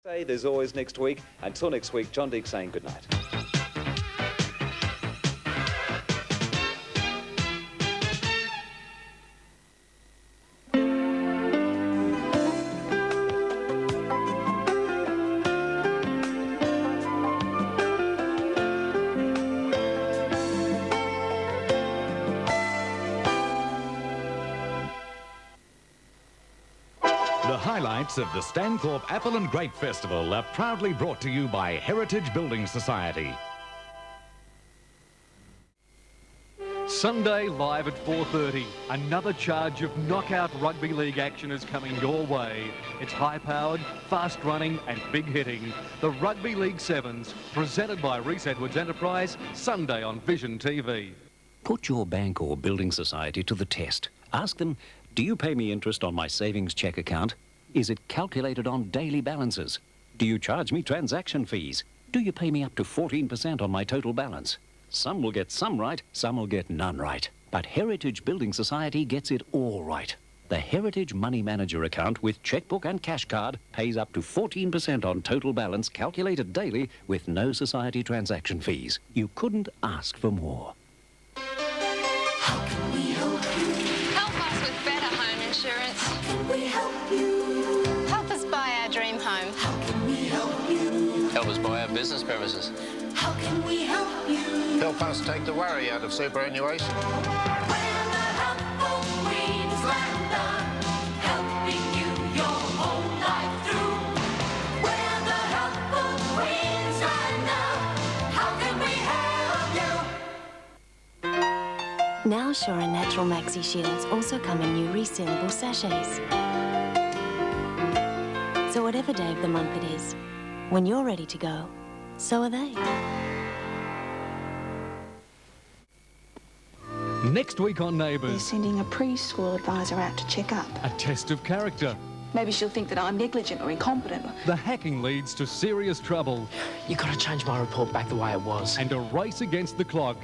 There's always next week. Until next week, John Deek saying good night. The highlights of the Stanthorpe Apple and Grape Festival are proudly brought to you by Heritage Building Society. Sunday live at 4:30. Another charge of knockout rugby league action is coming your way. It's high-powered, fast-running and big-hitting. The Rugby League Sevens, presented by Reese Edwards Enterprise, Sunday on Vision TV. Put your bank or building society to the test. Ask them, do you pay me interest on my savings cheque account? Is it calculated on daily balances? Do you charge me transaction fees? Do you pay me up to 14% on my total balance? Some will get some right, some will get none right. But Heritage Building Society gets it all right. The Heritage Money Manager account with chequebook and cash card pays up to 14% on total balance calculated daily with no society transaction fees. You couldn't ask for more. How can we help you? Help us with better home insurance. How can we help you? Help us buy our dream home. How can we help you? Help us buy our business premises. How can we help you? Help us take the worry out of superannuation. We're the helpful Queenslander, helping you your whole life through. We're the helpful Queenslander, how can we help you? Now Sure and Natural Maxi Shields also come in new resealable sachets. So whatever day of the month it is, when you're ready to go, so are they. Next week on They're Neighbours, sending a preschool advisor out to check up. a test of character. Maybe she'll think that I'm negligent or incompetent. The hacking leads to serious trouble You got to change my report back the way it was. and a race against the clock.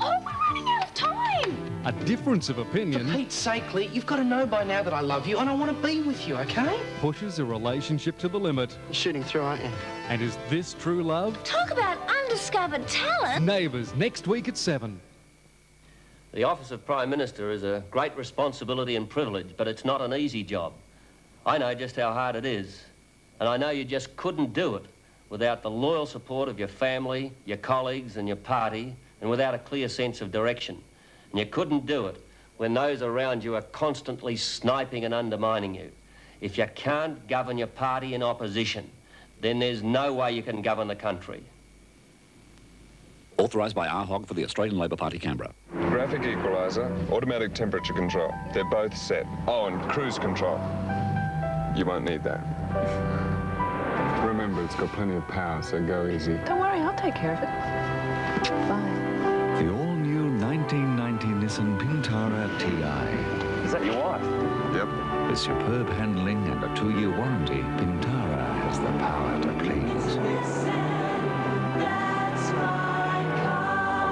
Oh, we're running out of time! A difference of For opinion Pete's sake, Lee, you've got to know by now that I love you and I want to be with you, okay? pushes a relationship to the limit. You're shooting through, aren't you? And is this true love? Talk about undiscovered talent! Neighbours, next week at 7. The office of Prime Minister is a great responsibility and privilege, but it's not an easy job. I know just how hard it is, and I know you just couldn't do it without the loyal support of your family, your colleagues and your party, and without a clear sense of direction. And you couldn't do it when those around you are constantly sniping and undermining you. If you can't govern your party in opposition, then there's no way you can govern the country. Authorised by RHOG for the Australian Labor Party, Canberra. Graphic equaliser, automatic temperature control. They're both set. Oh, and cruise control. You won't need that. Remember, it's got plenty of power, so go easy. Don't worry, I'll take care of it. Bye. The all-new 1990 Nissan Pintara TI. Is that your wife? Yep. With superb handling and a 2-year warranty, Pintara has the power to please.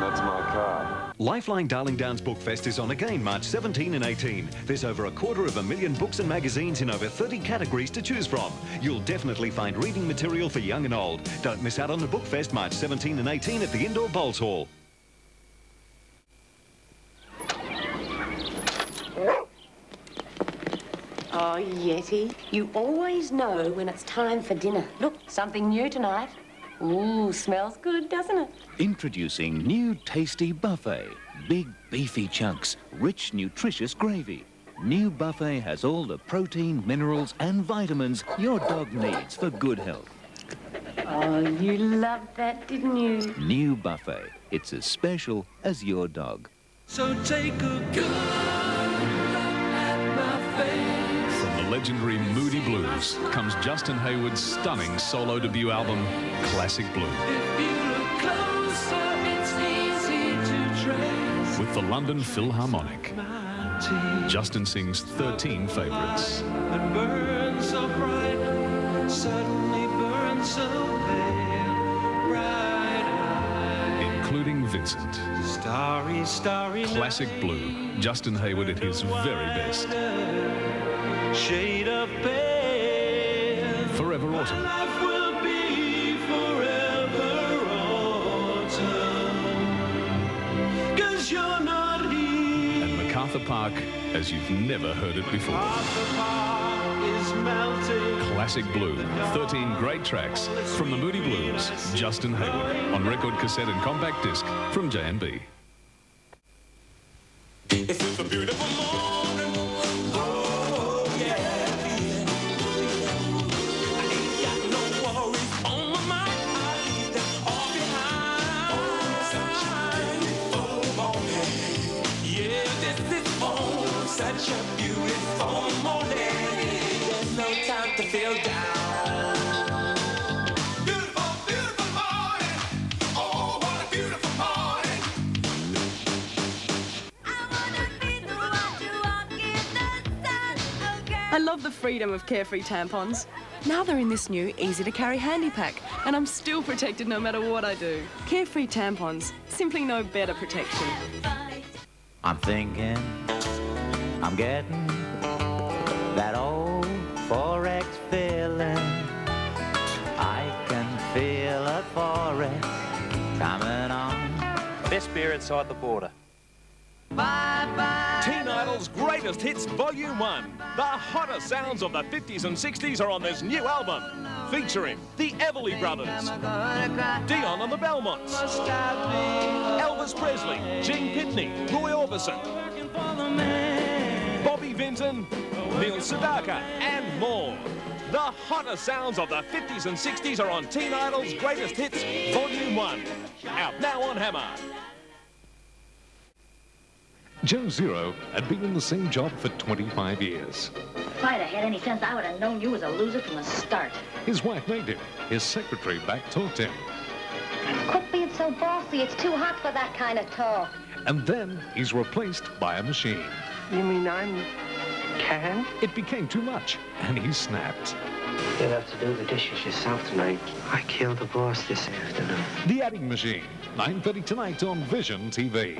That's my car. Lifeline Darling Downs Book Fest is on again March 17 and 18. There's over 250,000 books and magazines in over 30 categories to choose from. You'll definitely find reading material for young and old. Don't miss out on the Book Fest March 17 and 18 at the Indoor Bowls Hall. Oh, Yeti, you always know when it's time for dinner. Look, something new tonight. Ooh, smells good, doesn't it? Introducing new tasty buffet. Big beefy chunks, rich nutritious gravy. New buffet has all the protein, minerals and vitamins your dog needs for good health. Oh, you loved that, didn't you? New buffet. It's as special as your dog. So take a good look at my face. From the legendary Moody Blues comes Justin Hayward's stunning solo debut album, Classic Blue. If you look closer, it's easy to trace. With the London Philharmonic, Justin sings 13 favourites. And burn so bright, suddenly burn so pale, bright-eyed. Including Vincent. Starry, starry Classic Blue, Justin Hayward at his very best. shade of pale. Forever Autumn. Life will Arthur Park as you've never heard it before. Classic Blue, 13 great tracks from the Moody Blues, Justin Hayward, on record, cassette and compact disc from J&B. It's a beautiful morning. Oh, yeah. I ain't got no worries on my mind. I leave them all behind. Oh, such a beautiful morning. Yeah, this is such a beautiful morning. There's no time to feel down. Beautiful, beautiful morning. Oh, what a beautiful morning. I love the freedom of Carefree tampons. Now they're in this new easy-to-carry handy pack, and I'm still protected no matter what I do. Carefree tampons, simply no better protection. I'm thinking, I'm getting that old Forex feeling. I can feel a Forex coming on. Best beer outside the border. Teen Idol's Greatest Hits Volume 1. The hottest sounds of the 50s and 60s are on this new album, featuring the Everly Brothers, Dion and the Belmonts, Elvis Presley, Gene Pitney, Roy Orbison, Bobby Vinton, Neil Sedaka, and more. The hottest sounds of the 50s and 60s are on Teen Idol's Greatest Hits Volume 1. Out now on Hammer. Joe Zero had been in the same job for 25 years. If I'd have had any sense, I would have known you as a loser from the start. His wife named him. His secretary back-talked him. Quit being so bossy. It's too hot for that kind of talk. And then he's replaced by a machine. You mean I'm canned? It became too much, and he snapped. You'll have to do the dishes yourself tonight. I killed the boss this afternoon. The Adding Machine, 9:30 tonight on Vision TV.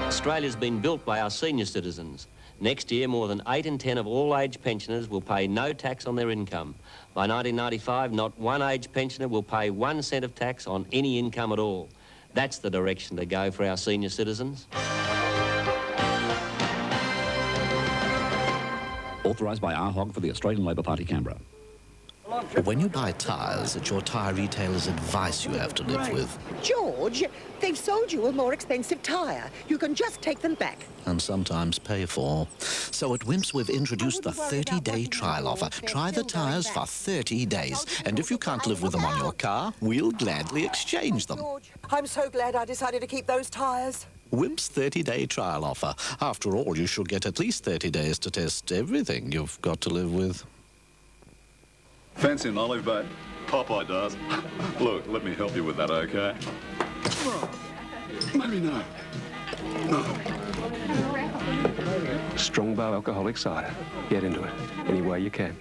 Australia's been built by our senior citizens. Next year, more than 8 in 10 of all age pensioners will pay no tax on their income. By 1995, not one age pensioner will pay 1 cent of tax on any income at all. That's the direction to go for our senior citizens. Authorised by RHOG for the Australian Labor Party, Canberra. When you buy tyres, it's your tyre retailer's advice you have to live with. George, they've sold you a more expensive tyre. You can just take them back. And sometimes pay for. So at Wimps, we've introduced the 30-day trial offer. Try the tyres for 30 days. And if you can't live with them on your car, we'll gladly exchange them. I'm so glad I decided to keep those tyres. Wimps 30-day trial offer. After all, you should get at least 30 days to test everything you've got to live with. Fancy an olive, babe? Popeye does. Look, let me help you with that, okay? Maybe no. No. Strongbow alcoholic cider. Get into it any way you can.